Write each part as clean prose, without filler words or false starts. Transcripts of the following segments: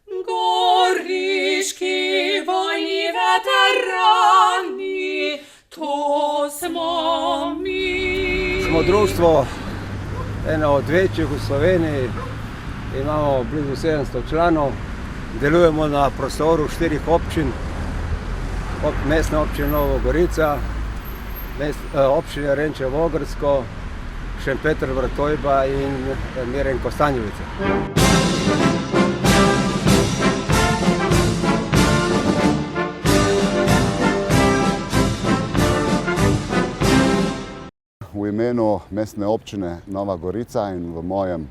Goriški vojni veterani, to smo mi. Smo društvo, eno od večjih v Sloveniji, imamo blizu 700 članov, delujemo na prostoru 4 občin, mestne občine Nova Gorica, občine Renče Vogrsko, Šempeter Vrtojba in Mirenko-Stanjevica. V imenu mestne občine Nova Gorica in v mojem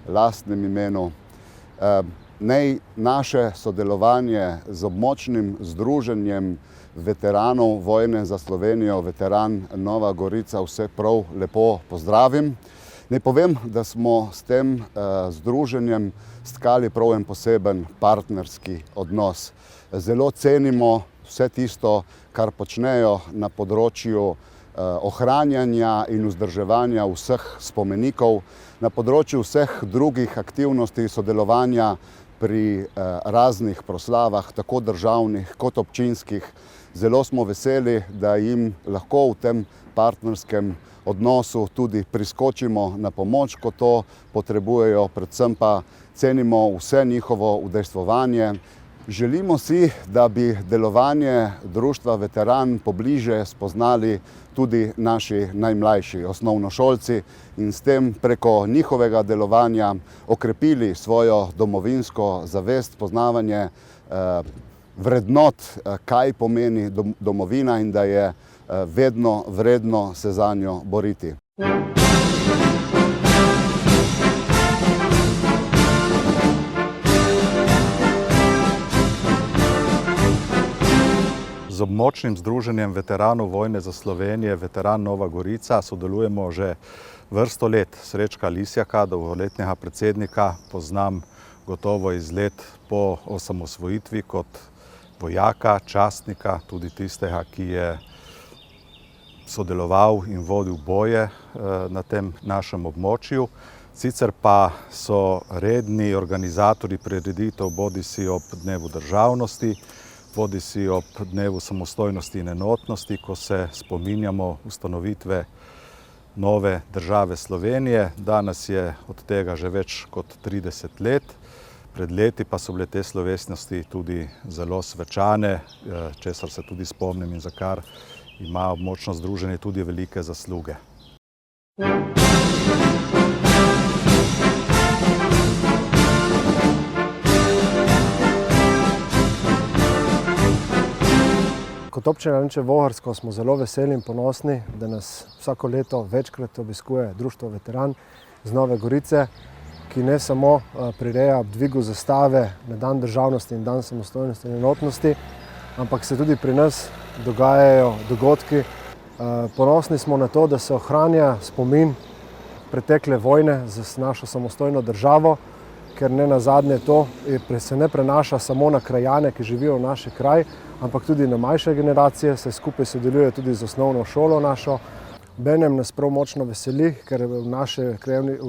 lastnem imenu naj naše sodelovanje z območnim združenjem veteranov vojne za Slovenijo, veteran Nova Gorica, vse prav lepo pozdravim. Naj povem, da smo s tem združenjem stkali prav en poseben partnerski odnos. Zelo cenimo vse tisto, kar počnejo na področju ohranjanja in vzdrževanja vseh spomenikov, na področju vseh drugih aktivnosti sodelovanja pri raznih proslavah, tako državnih kot občinskih. Zelo smo veseli, da jim lahko v tem partnerskem odnosu tudi priskočimo na pomoč, ko to potrebujejo, predvsem pa cenimo vse njihovo udejstvovanje. Želimo si, da bi delovanje društva Veteran pobliže spoznali tudi naši najmlajši osnovnošolci in s tem preko njihovega delovanja okrepili svojo domovinsko zavest, poznavanje vrednot, kaj pomeni domovina in da je vedno vredno se zanjo boriti. Z območnim združenjem veteranov vojne za Slovenijo, Veteran Nova Gorica, sodelujemo že vrsto let. Srečka Lisjaka, dolgoletnega predsednika, poznam gotovo iz let po osamosvojitvi kot vojaka, častnika, tudi tistega, ki je sodeloval in vodil boje na tem našem območju. Sicer pa so redni organizatorji prireditev bodisi ob Dnevu državnosti, bodisi ob Dnevu samostojnosti in enotnosti, ko se spominjamo ustanovitve nove države Slovenije. Danes je od tega že več kot 30 let. Pred leti pa so bile te slovesnosti tudi zelo svečane, česar se tudi spomnim in za kar ima območno združenje tudi velike zasluge. Kot občina Renče Vogrsko smo zelo veseli in ponosni, da nas vsako leto večkrat obiskuje društvo Veteran iz Nove Gorice, ki ne samo prireja ob dvigu zastave na dan državnosti in dan samostojnosti in enotnosti, ampak se tudi pri nas dogajajo dogodki. Ponosni smo na to, da se ohranja spomin pretekle vojne za našo samostojno državo, ker ne nazadnje to se ne prenaša samo na krajane, ki živijo v naši kraj, ampak tudi na mlajše generacije, se skupaj sodeluje tudi z osnovno šolo našo. Benem nas prav močno veseli, ker v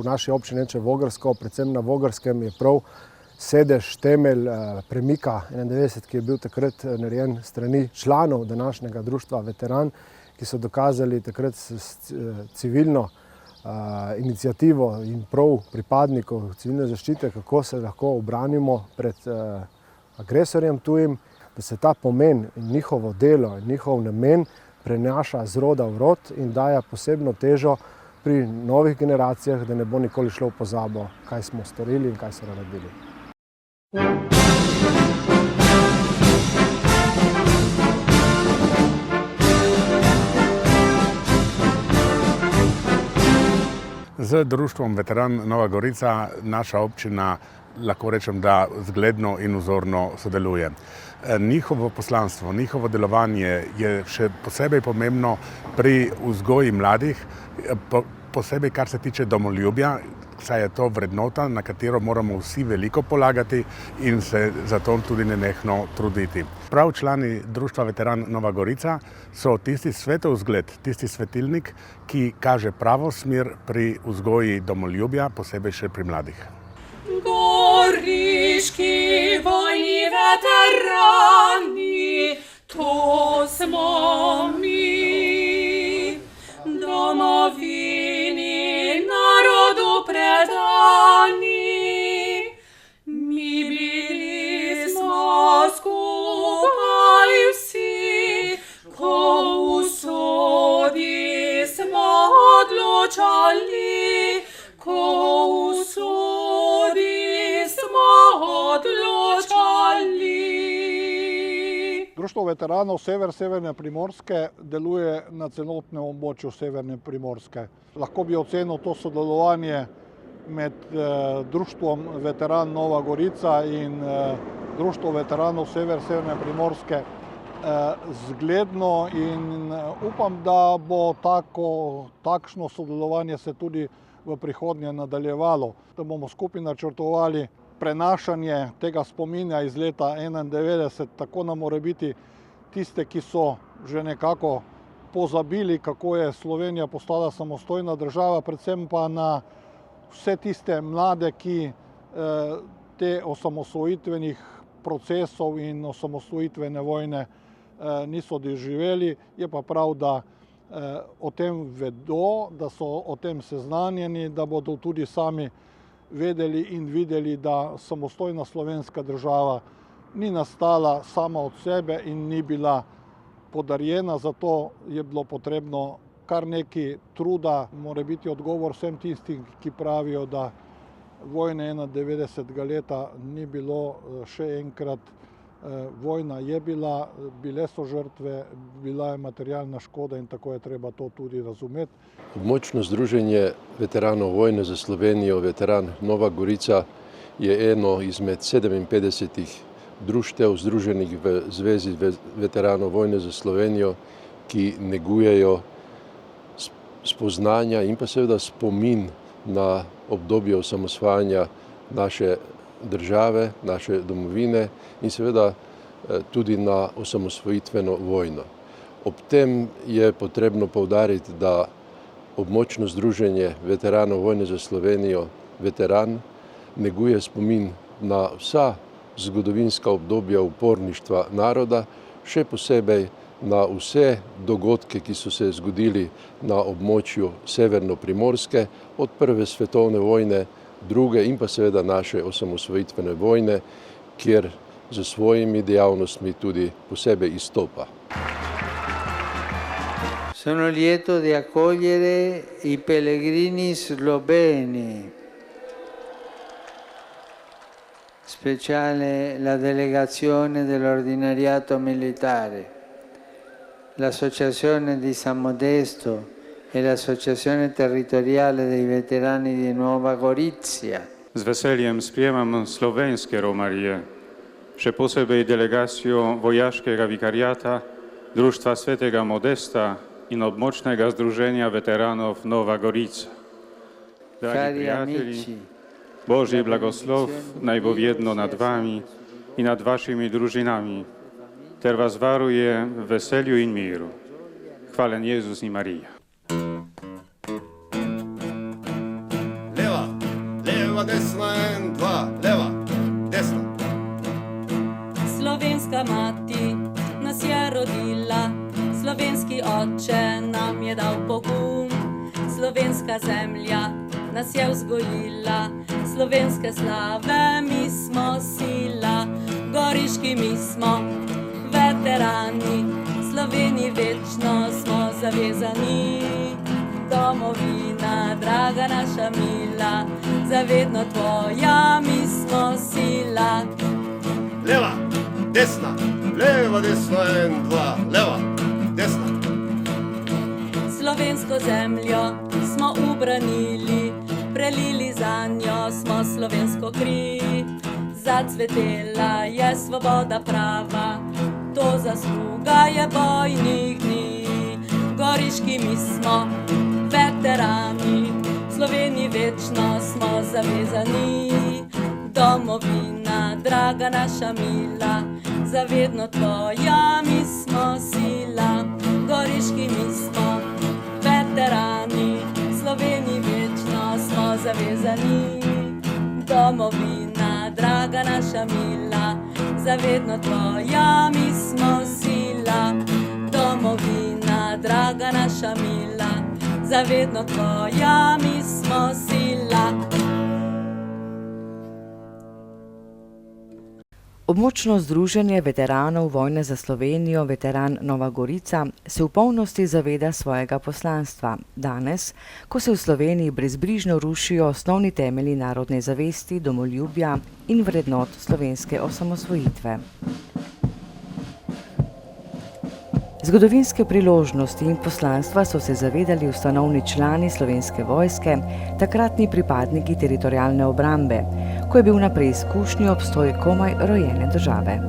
naši občini Renče Vogrsko, predvsem na Vogrskem, je prav sedež, temelj premika 91, ki je bil takrat narejen strani članov današnjega društva Veteran, ki so dokazali takrat s civilno inicijativo in prav pripadnikov civilne zaščite, kako se lahko ubranimo pred agresorjem tujim, da se ta pomen in njihovo delo in njihov namen prenaša z roda v rod in daje posebno težo pri novih generacijah, da ne bo nikoli šlo v pozabo, kaj smo storili in kaj so naredili. Z društvom Veteran Nova Gorica naša občina, lahko rečem, da zgledno in vzorno sodeluje. Njihovo poslanstvo, njihovo delovanje je še posebej pomembno pri vzgoji mladih, posebej kar se tiče domoljubja, saj je to vrednota, na katero moramo vsi veliko polagati in se zato tudi nenehno truditi. Prav člani društva Veteran Nova Gorica so tisti svetov zgled, tisti svetilnik, ki kaže pravo smer pri vzgoji domoljubja, posebej še pri mladih. Gori Goriški vojni veterani, to smo mi, domovini, narodu predani. Mi bili smo skupaj vsi, ko usodi smo odločali, ko usodi smo odločali. Društvo veteranov Severne Primorske deluje na celotnem območju Severne Primorske. Lahko bi ocenil to sodelovanje med Društvom veteran Nova Gorica in Društvo veteranov Severne Primorske zgledno in upam, da bo takšno sodelovanje se tudi v prihodnje nadaljevalo, da bomo skupaj načrtovali prenašanje tega spominja iz leta 1991, tako na morebiti tiste, ki so že nekako pozabili, kako je Slovenija postala samostojna država, predvsem pa na vse tiste mlade, ki te osamosvojitvenih procesov in osamosvojitvene vojne niso doživeli. Je pa prav, da o tem vedo, da so o tem seznanjeni, da bodo tudi sami vedeli in videli, da samostojna slovenska država ni nastala sama od sebe in ni bila podarjena, zato je bilo potrebno kar nekaj truda, mora biti odgovor vsem tistim, ki pravijo, da vojne 91. leta ni bilo. Še enkrat, vojna je bila, bile so žrtve, bila je materialna škoda in tako je treba to tudi razumeti. Območno združenje veteranov vojne za Slovenijo, Veteran Nova Gorica, je eno izmed 57 društev združenih v Zvezi veteranov vojne za Slovenijo, ki negujejo spoznanja in pa seveda spomin na obdobje osamosvajanja naše države, naše domovine in seveda tudi na osamosvojitveno vojno. Ob tem je potrebno poudariti, da območno združenje veteranov vojne za Slovenijo, Veteran, neguje spomin na vsa zgodovinska obdobja uporništva naroda, še posebej na vse dogodke, ki so se zgodili na območju Severnoprimorske od prve svetovne vojne, druge in pa seveda naše osamosvojitvene vojne, kjer z svojimi dejavnostmi tudi posebej izstopa. Sono lieto di accogliere i pellegrini sloveni, speciale la delegazione dell'ordinariato militare, l'Associazione di San Modesto e l'Associazione territoriale dei veterani di Nova Gorizia. Z veseljem sprejemam slovenske romarije, še posebej delegacijo vojaškega vikariata, Društva svetega Modesta in območnega združenja veteranov Nova Gorica. Dragi prijatelji, Božji blagoslov naj bo vedno nad vami in nad vašimi družinami, ter vas varuje v veselju in miru. Hvalen Jezus in Marija. Leva, leva, desna, en, dva, leva, desna. Slovenska mati nas je rodila, slovenski oče nam je dal pogum, slovenska zemlja nas je vzgojila, slovenske slave mi smo sila, goriški mi smo veterani, Sloveniji večno smo zavezani. Domovina, draga naša mila, zavedno tvoja mi smo sila. Leva, desna, en, dva, leva, desna. Slovensko zemljo smo ubranili, prelili za njo smo slovensko kri. Zacvetela je svoboda prava, to zasluga je bojnih dni. Goriški mi smo veterani, Sloveniji večno smo zavezani. Domovina, draga naša mila, zavedno tvoja mi smo sila. Goriški mi smo veterani, Sloveniji večno smo zavezani. Domovina, draga naša mila, zavedno tvoja mi smo sila. Domovina, draga naša mila, zavedno tvoja mi smo sila. Območno združenje veteranov vojne za Slovenijo, veteran Nova Gorica, se v polnosti zaveda svojega poslanstva. Danes, ko se v Sloveniji brezbrižno rušijo osnovni temelji narodne zavesti, domoljubja in vrednot slovenske osamosvojitve. Zgodovinske priložnosti in poslanstva so se zavedali ustanovni člani Slovenske vojske, takratni pripadniki teritorialne obrambe, ko je bil na preizkušnji obstoj komaj rojene države.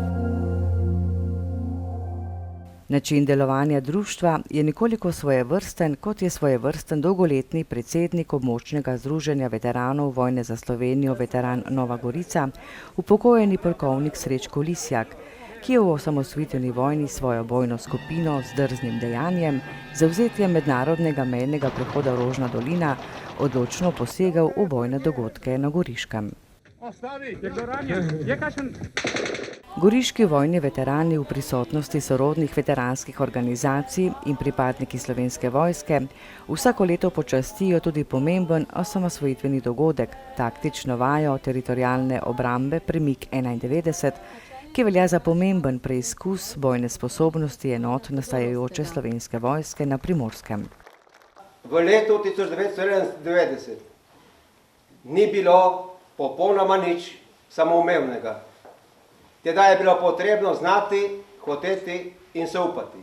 Način delovanja društva je nekoliko svojevrsten, kot je svojevrsten dolgoletni predsednik območnega združenja veteranov vojne za Slovenijo, veteran Nova Gorica, upokojeni polkovnik Srečko Lisjak, ki je v osamosvojitveni vojni svojo bojno skupino z drznim dejanjem, zavzetjem mednarodnega mejnega prehoda Rožna dolina, odločno posegal v bojne dogodke na Goriškem. Goriški vojni veterani v prisotnosti sorodnih veteranskih organizacij in pripadniki Slovenske vojske vsako leto počastijo tudi pomemben osamosvojitveni dogodek, taktično vajo teritorialne obrambe Premik 91, ki velja za pomemben preizkus bojne sposobnosti enot nastajajoče Slovenske vojske na Primorskem. V letu 1991 ni bilo popolnoma nič samoumevnega. Tedaj je bilo potrebno znati, hoteti in se upati.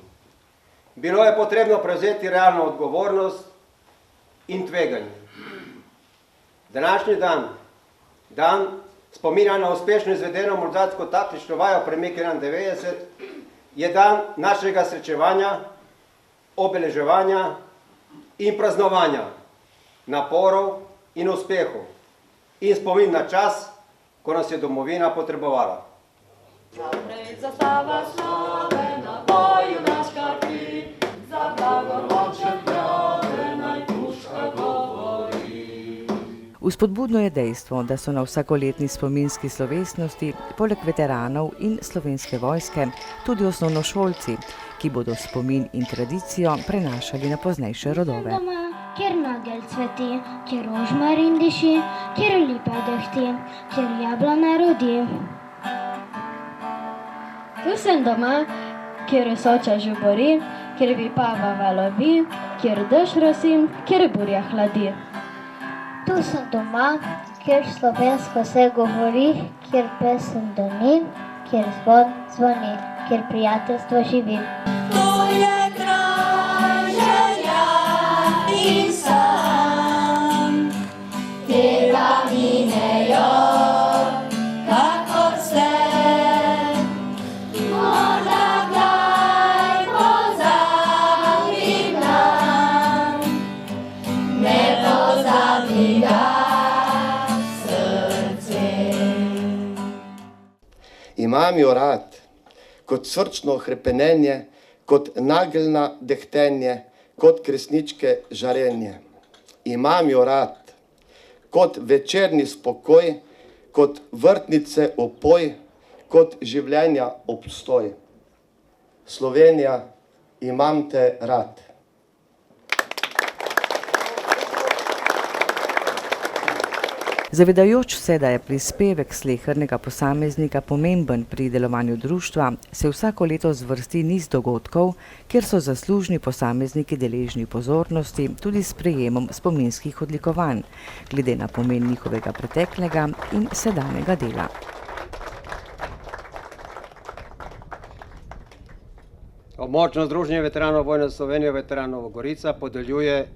Bilo je potrebno prevzeti realno odgovornost in tveganje. Današnji dan spominja na uspešno izvedeno mordatsko taktično vajo Premik 91, je dan našega srečevanja, obeleževanja in praznovanja, naporov in uspehov in spomin na čas, ko nas je domovina potrebovala. Naprej zastava slave, na boju naš karti, za blagoročen prave naj puška govori. Vzpodbudno je dejstvo, da so na vsakoletni spominski slovesnosti poleg veteranov in Slovenske vojske tudi osnovnošolci, ki bodo spomin in tradicijo prenašali na poznejše rodove. Kjer nagelj cveti, kjer rožmarin diši, kjer lipa dehti, kjer jablana rodi. Tu sem doma, kjer soča žubori, kjer vipava valovi, kjer dež rosi, kjer burja hladi. Tu sem doma, kjer slovensko se govori, kjer pesem doni, kjer zvon zvoni, kjer prijateljstvo živi. To je kraj želja in san, tega minejo, kakor se. Morda kdaj pozabim nam, ne pozabi ga srce. Imam jo rad, kot srčno hrepenenje, kot nageljna dehtenje, kot kresničke žarenje. Imam jo rad, kot večerni spokoj, kot vrtnice opoj, kot življenja obstoj. Slovenija, imam te rad. Zavedajoč se, da je prispevek slehernega posameznika pomemben pri delovanju društva, se vsako leto zvrsti niz dogodkov, kjer so zaslužni posamezniki deležni pozornosti tudi s prejemom spominskih odlikovanj, glede na pomen njihovega preteklega in sedanjega dela. Območno združenje veteranov vojne za Slovenijo, veteran Nova Gorica, podeljuje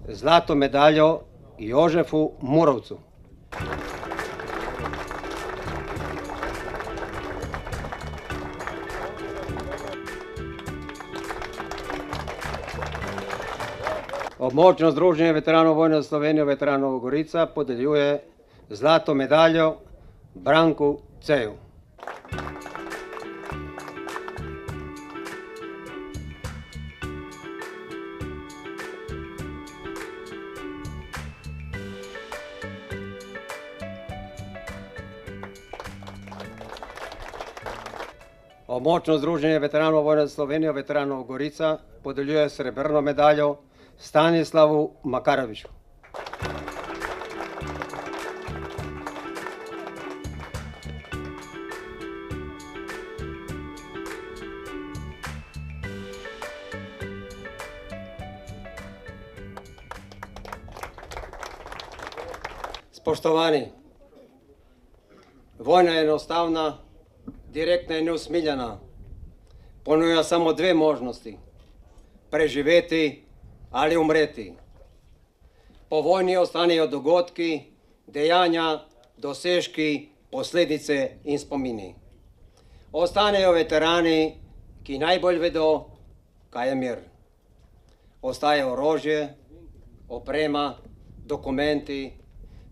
zlato medaljo Jožefu Murovcu. Območno združenje veteranov vojne za Slovenijo, veteran Nova Gorica, podeljuje zlato medaljo Branku Ceju. Območno združenje veteranov vojne za Slovenijo, veteranov Gorica, podeljuje srebrno medaljo Stanislavu Makaroviču. Spoštovani, vojna je enostavna, direktna in neusmiljena. Ponuja samo dve možnosti: preživeti ali umreti. Po vojni ostanejo dogodki, dejanja, dosežki, posledice in spomini. Ostanejo veterani, ki najbolj vedo, kaj je mir. Ostaja orožje, oprema, dokumenti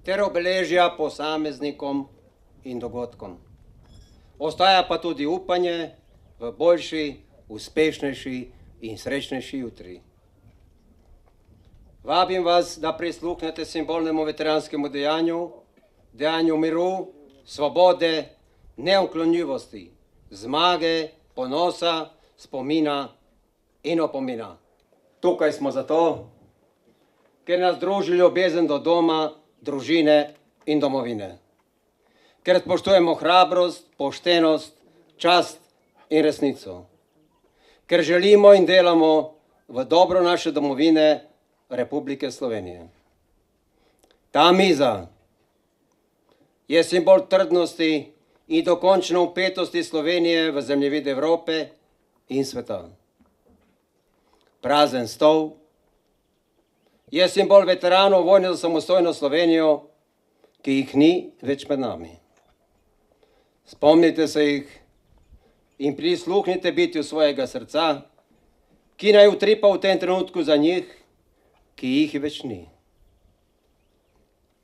ter obeležja posameznikom in dogodkom. Ostaja pa tudi upanje v boljši, uspešnejši in srečnejši jutri. Vabim vas, da prisluhnete simbolnemu veteranskemu dejanju, dejanju miru, svobode, neuklonljivosti, zmage, ponosa, spomina in opomina. Tukaj smo zato, ker nas druži ljubezen do doma, družine in domovine. Ker spoštujemo hrabrost, poštenost, čast in resnico. Ker želimo in delamo v dobro naše domovine Republike Slovenije. Ta miza je simbol trdnosti in dokončne vpetosti Slovenije v zemljevid Evrope in sveta. Prazen stol je simbol veteranov vojne za samostojno Slovenijo, ki jih ni več med nami. Spomnite se jih in prisluhnite bitju svojega srca, ki naj utripa v tem trenutku za njih, ki jih več ni.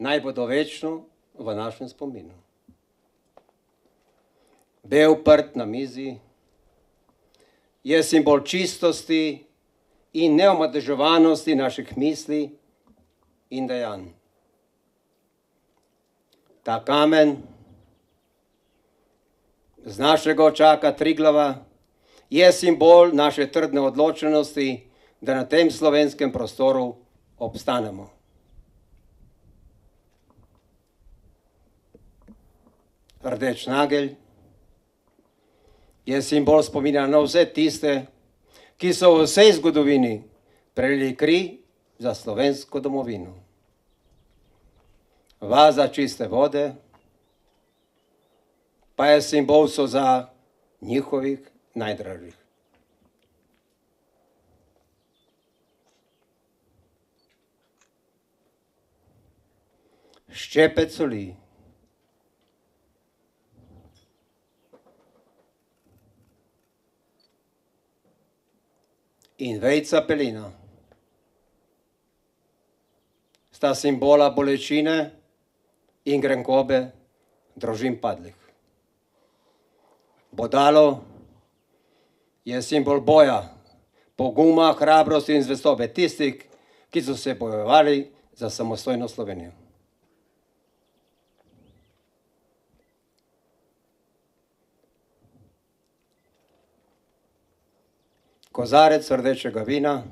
Naj bodo večno v našem spominu. Bel prt na mizi je simbol čistosti in neomadeževanosti naših misli in dejanj. Ta kamen z našega očaka Triglava je simbol naše trdne odločenosti, da na tem slovenskem prostoru obstanemo. Rdeč nagelj je simbol spomina na vse tiste, ki so v vsej zgodovini prelili kri za slovensko domovino. Vaza čiste vode pa je simbol soza njihovih najdražjih. Ščepec soli in vejica pelina sta simbola bolečine in grenkobe družin padlih. Bodalo je simbol boja, poguma, hrabrosti in zvestobe tistih, ki so se bojevali za samostojno Slovenijo. Kozarec rdečega vina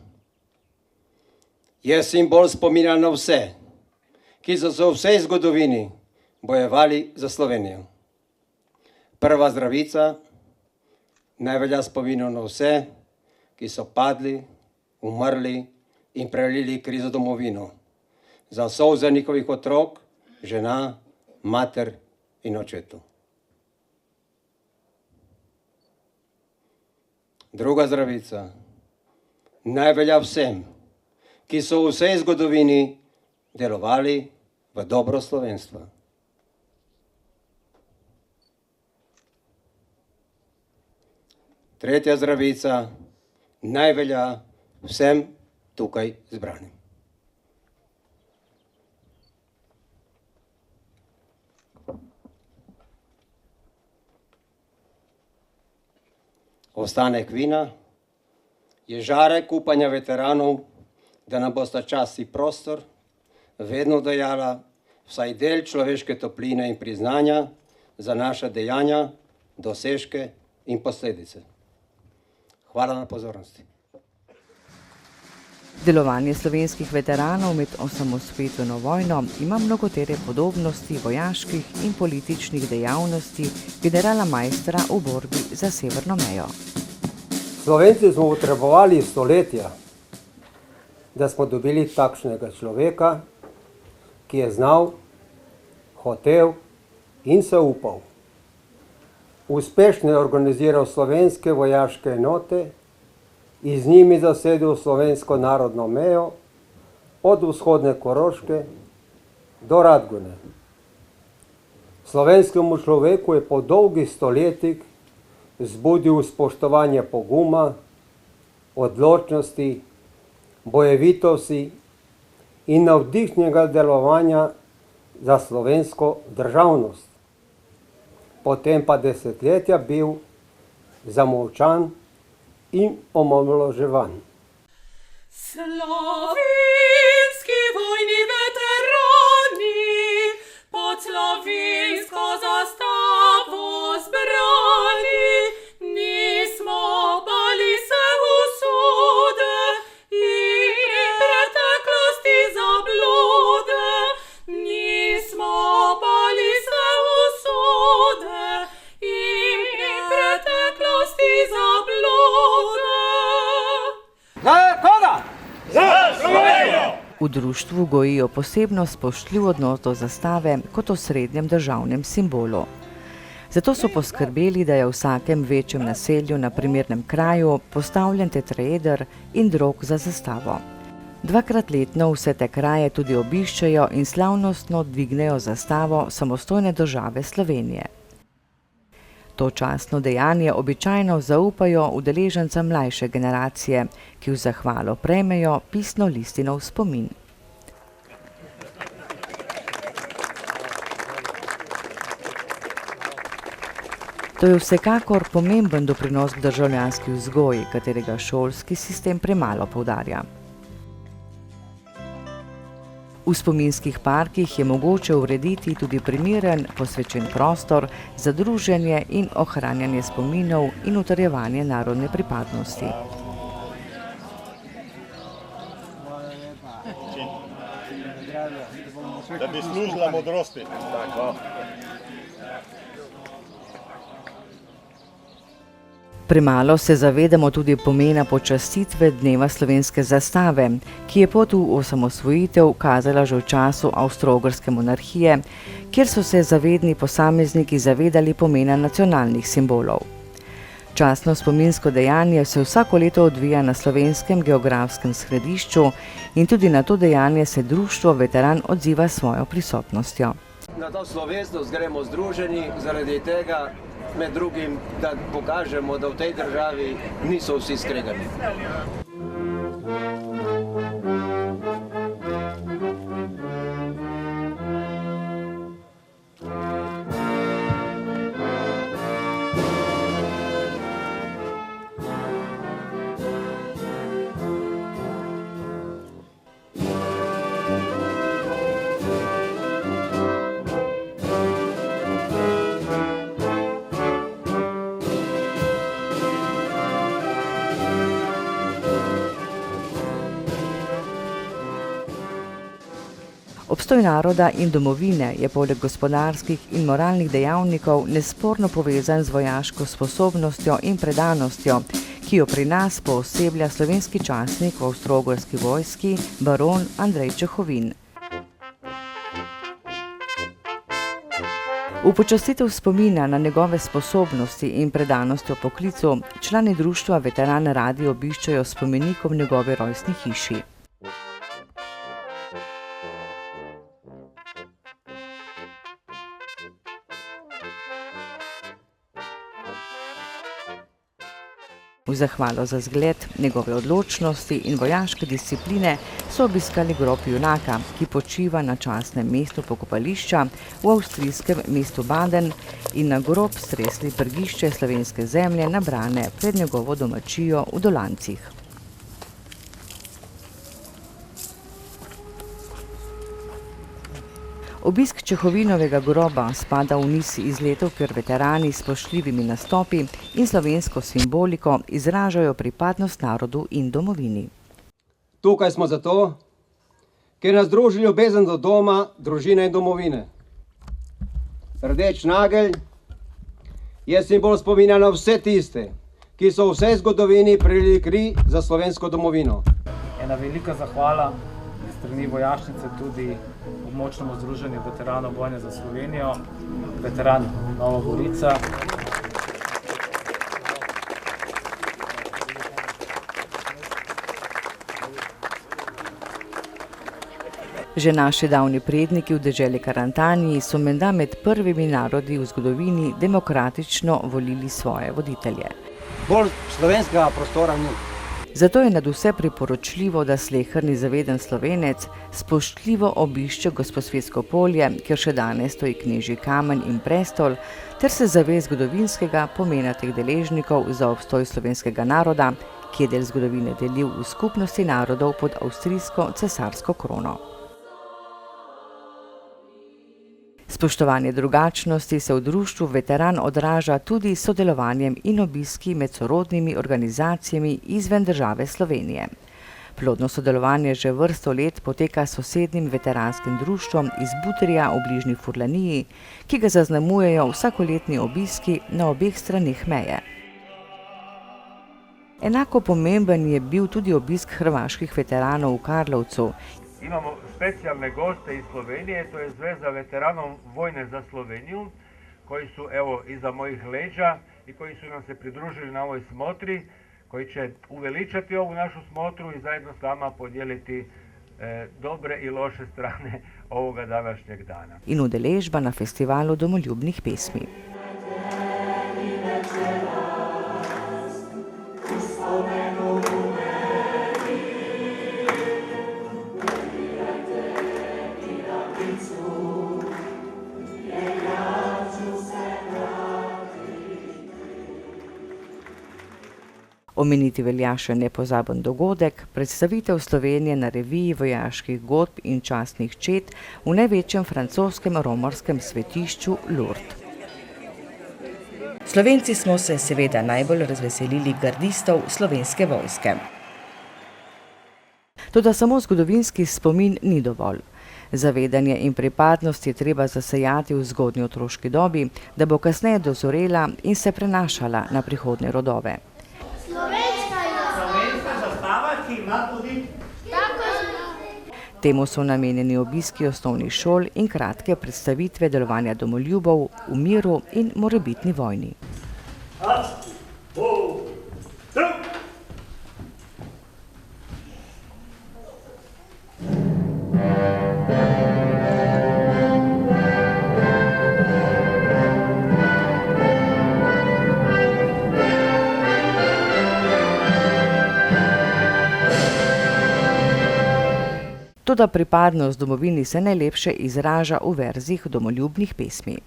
je simbol spomina na vse, ki so se v vsej zgodovini bojevali za Slovenijo. Prva zdravica naj velja spominu na vse, ki so padli, umrli in prelili kri za domovino, za solze njihovih otrok, žena, mater in očetov. Druga zdravica naj velja vsem, ki so v vsej zgodovini delovali v dobro slovenstva. Tretja zdravica naj velja vsem tukaj zbranim. Ostanek vina je žarek upanja veteranov, da nam bosta čas in prostor vedno dajala vsaj del človeške topline in priznanja za naša dejanja, dosežke in posledice. Hvala na pozornosti. Delovanje slovenskih veteranov med osamosvojitveno vojno ima mnogotere podobnosti vojaških in političnih dejavnosti generala Maistra v borbi za severno mejo. Slovenci smo potrebovali stoletja, da smo dobili takšnega človeka, ki je znal, hotel in se upal. Uspešno je organiziral slovenske vojaške enote in z njimi zasedel slovensko narodno mejo od vzhodne Koroške do Radgone. Slovenskemu človeku je po dolgih stoletjih zbudil spoštovanje poguma, odločnosti, bojevitosti in navdihnega delovanja za slovensko državnost. Potem pa desetletja bil zamolčan in omalovaževan. Slovenski vojni veterani pod slovensko zastavo zbrani, nismo bali se usode in preteklosti zablode, nismo bali se usode in preteklosti zablode. Za koga? Za Slovenijo! V društvu gojijo posebno spoštljiv odnos do zastave kot osrednjem državnem simbolu. Zato so poskrbeli, da je v vsakem večjem naselju na primernem kraju postavljen tetraeder in drog za zastavo. Dvakrat letno vse te kraje tudi obiščejo in slavnostno dvignejo zastavo samostojne države Slovenije. To častno dejanje običajno zaupajo udeležencem mlajše generacije, ki v zahvalo prejmejo pisno listino v spomin. To je vsekakor pomemben doprinos k državljanski vzgoji, katerega šolski sistem premalo poudarja. V spominskih parkih je mogoče urediti tudi primeren posvečen prostor za druženje in ohranjanje spominov in utrjevanje narodne pripadnosti. Da bi služila modrosti. Premalo se zavedamo tudi pomena počastitve Dneva slovenske zastave, ki je pot v osamosvojitev kazala že v času Avstro-Ogrske monarhije, kjer so se zavedni posamezniki zavedali pomena nacionalnih simbolov. Častno spominsko dejanje se vsako leto odvija na slovenskem geografskem središču in tudi na to dejanje se društvo Veteran odziva s svojo prisotnostjo. Na to slovesnost gremo združeni zaradi tega, med drugim, da pokažemo, da v tej državi niso vsi skregani. Obstoj naroda in domovine je poleg gospodarskih in moralnih dejavnikov nesporno povezan z vojaško sposobnostjo in predanostjo, ki jo pri nas pooseblja slovenski častnik v Avstro-Ogrski vojski baron Andrej Čehovin. V počastitev spomina na njegove sposobnosti in predanosti v poklicu člani društva Veteran radi obiščajo spomenik v njegovi rojstni hiši. V zahvalo za zgled njegove odločnosti in vojaške discipline so obiskali grob junaka, ki počiva na častnem mestu pokopališča v avstrijskem mestu Baden in na grob stresli prgišče slovenske zemlje nabrane pred njegovo domačijo v Dolancih. Obisk Čehovinovega groba spada v niz izletov, ker veterani s spoštljivimi nastopi in slovensko simboliko izražajo pripadnost narodu in domovini. Tukaj smo zato, ker nas druži ljubezen do doma, družine in domovine. Rdeč nagelj je simbol spomina na vse tiste, ki so v vsej zgodovini prelili kri za slovensko domovino. Ena velika zahvala strani vojašnice tudi območnemu združenju veteranov vojne za Slovenijo, veteran Nova Gorica. Že naši davni predniki v deželi Karantaniji so menda med prvimi narodi v zgodovini demokratično volili svoje voditelje. Bolj slovenskega prostora ni. Zato je nadvse priporočljivo, da sleherni zaveden Slovenec spoštljivo obišče Gosposvetsko polje, kjer še danes stoji knežji kamen in prestol, ter se zave zgodovinskega pomena teh deležnikov za obstoj slovenskega naroda, ki je del zgodovine delil v skupnosti narodov pod avstrijsko cesarsko krono. Spoštovanje drugačnosti se v društvu Veteran odraža tudi s sodelovanjem in obiski med sorodnimi organizacijami izven države Slovenije. Plodno sodelovanje že vrsto let poteka s sosednjim veteranskim društvom iz Butrija v bližnji Furlaniji, ki ga zaznamujejo vsakoletni obiski na obeh straneh meje. Enako pomemben je bil tudi obisk hrvaških veteranov v Karlovcu. Imamo specijalne goste iz Slovenije, to je Zveza veteranov vojne za Sloveniju, koji su evo iza mojih leđa i koji su nam se pridružili na ovoj smotri, koji će uveličati ovu našu smotru i zajedno s nama podijeliti dobre i loše strane ovoga današnjeg dana. In udeležba na festivalu domoljubnih pesmi. Omeniti velja še nepozaben dogodek, predstavitev Slovenije na reviji vojaških godb in častnih čet v največjem francoskem romarskem svetišču Lourdes. Slovenci smo se seveda najbolj razveselili gardistov slovenske vojske. Toda samo zgodovinski spomin ni dovolj. Zavedanje in pripadnost je treba zasejati v zgodnji otroški dobi, da bo kasneje dozorela in se prenašala na prihodnje rodove. Temu so namenjeni obiski osnovnih šol in kratke predstavitve delovanja domoljubov v miru in morebitni vojni. Toda pripadnost domovini se najlepše izraža v verzih domoljubnih pesmi.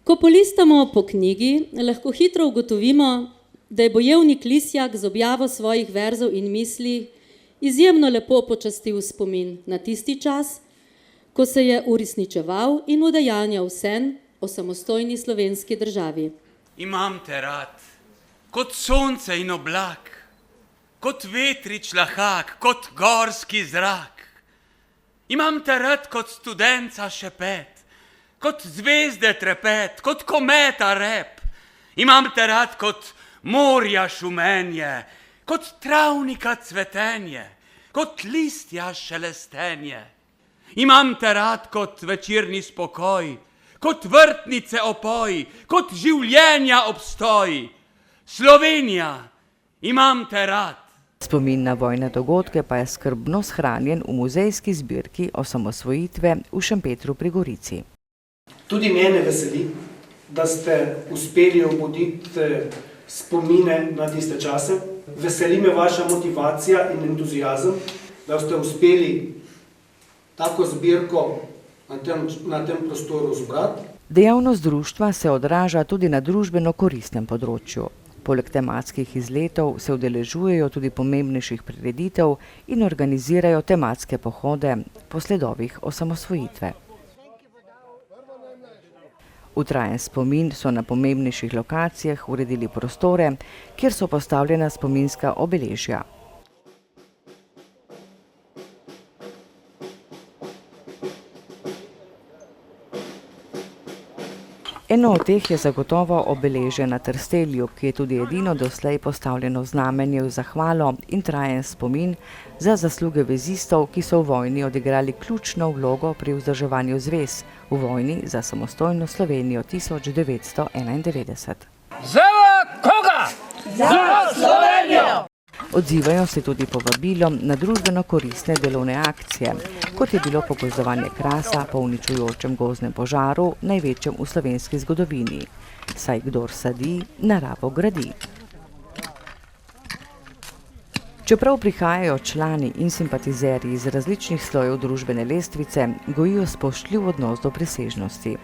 Ko polistamo po knjigi, lahko hitro ugotovimo, da je bojevnik Lisjak z objavo svojih verzov in misli izjemno lepo počastil spomin na tisti čas, ko se je uresničeval in udejanjal sen o samostojni slovenski državi. Imam te rad, kot sonce in oblak, kot vetrič lahak, kot gorski zrak. Imam te rad kot studenca šepet, kot zvezde trepet, kot kometa rep. Imam te rad kot morja šumenje, kot travnika cvetenje, kot listja šelestenje. Imam te rad kot večerni spokoj, kot vrtnice opoj, kot življenja obstoj. Slovenija, imam te rad. Spomin na vojne dogodke pa je skrbno shranjen v muzejski zbirki osamosvojitve v Šempetru pri Gorici. Tudi mene veseli, da ste uspeli obuditi spomine na tiste čase. Veseli me vaša motivacija in entuziazem, da ste uspeli tako zbirko na tem prostoru zbrati. Dejavnost društva se odraža tudi na družbeno koristnem področju. Poleg tematskih izletov se udeležujejo tudi pomembnejših prireditev in organizirajo tematske pohode po sledovih osamosvojitve. V trajen spomin so na pomembnejših lokacijah uredili prostore, kjer so postavljena spominska obeležja. Eno od teh je zagotovo obeležje na Trstelju, ki je tudi edino doslej postavljeno znamenje v zahvalo in trajen spomin za zasluge vezistov, ki so v vojni odigrali ključno vlogo pri vzdrževanju zvez v vojni za samostojno Slovenijo 1991. Za koga? Za Slovenijo! Odzivajo se tudi povabilom na družbeno koristne delovne akcije, kot je bilo pogozdovanje Krasa po uničujočem gozdnem požaru, največjem v slovenski zgodovini. Saj kdor sadi, naravo gradi. Čeprav prihajajo člani in simpatizerji iz različnih slojev družbene lestvice, gojijo spoštljiv odnos do presežnosti.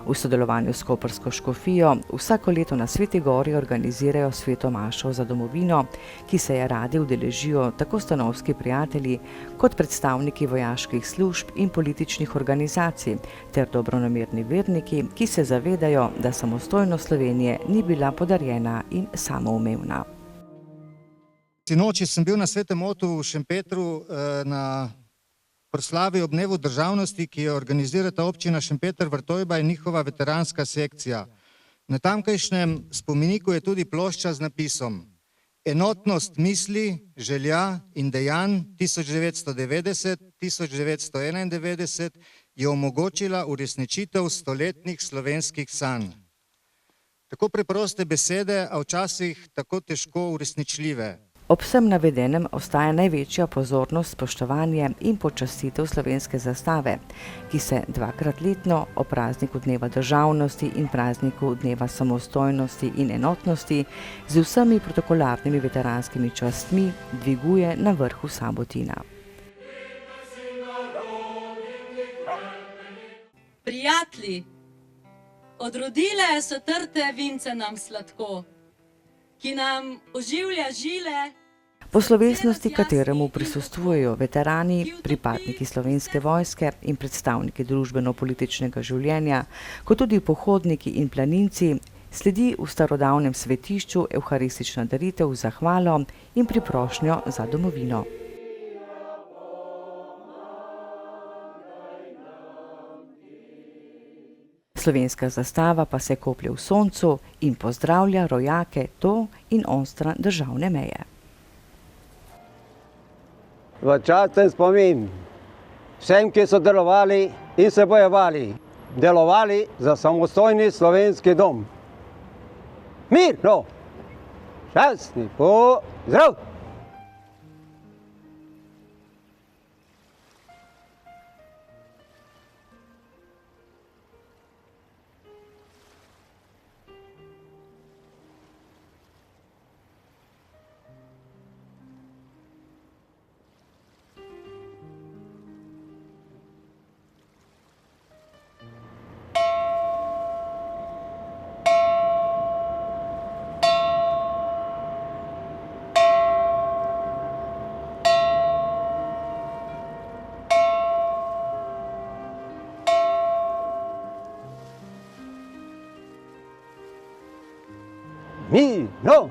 V sodelovanju s koprsko škofijo vsako leto na Sveti Gori organizirajo sveto mašo za domovino, ki se je radi udeležijo tako stanovski prijatelji kot predstavniki vojaških služb in političnih organizacij ter dobronamerni verniki, ki se zavedajo, da samostojnost Slovenije ni bila podarjena in samoumevna. Sinoči sem bil na Svetem Otu v Šempetru na proslavi ob dnevu državnosti, ki jo organizirata občina Šempeter-Vrtojba in njihova veteranska sekcija. Na tamkajšnjem spomeniku je tudi plošča z napisom: Enotnost misli, želja in dejanj 1990-1991 je omogočila uresničitev stoletnih slovenskih sanj. Tako preproste besede, a včasih tako težko uresničljive. Ob vsem navedenem ostaja največja pozornost spoštovanje in počastitev slovenske zastave, ki se dvakrat letno ob prazniku dneva državnosti in prazniku dneva samostojnosti in enotnosti z vsemi protokolarnimi veteranskimi častmi dviguje na vrhu Sabotina. Prijatelji, odrodile so trte vince nam sladko, ki nam oživlja žile. Po slovesnosti, kateremu prisostvujejo veterani, pripadniki Slovenske vojske in predstavniki družbeno-političnega življenja, kot tudi pohodniki in planinci, sledi v starodavnem svetišču evharistična daritev z zahvalo in priprošnjo za domovino. Slovenska zastava pa se koplje v soncu in pozdravlja rojake to in onstran državne meje. V časten spomin vsem, ki so delovali in se bojevali, delovali za samostojni slovenski dom. Mirno, častni pozdrav! Mirno,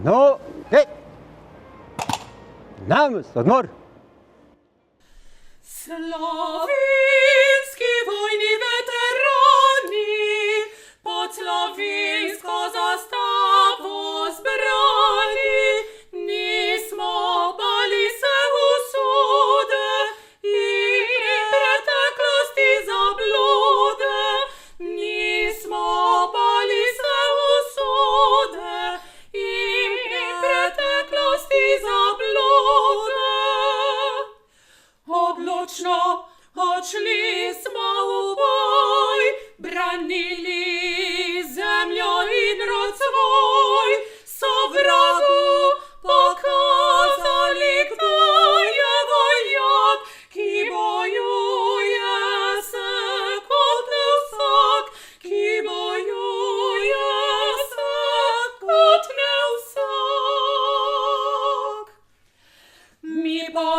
noge, namaz, odmor. Slovenski vojni veterani pod slovensko zastavo zbrani, nismo bali se usode in preteklosti zablode, nismo bali se usode in preteklosti zablode. Odločno odšli smo v boj, branili zemljo in rod svoj, sovragu pokazali, kdo je vojak, ki bojuje se kot ne vsak, ki bojuje se kot ne vsak. Mi pa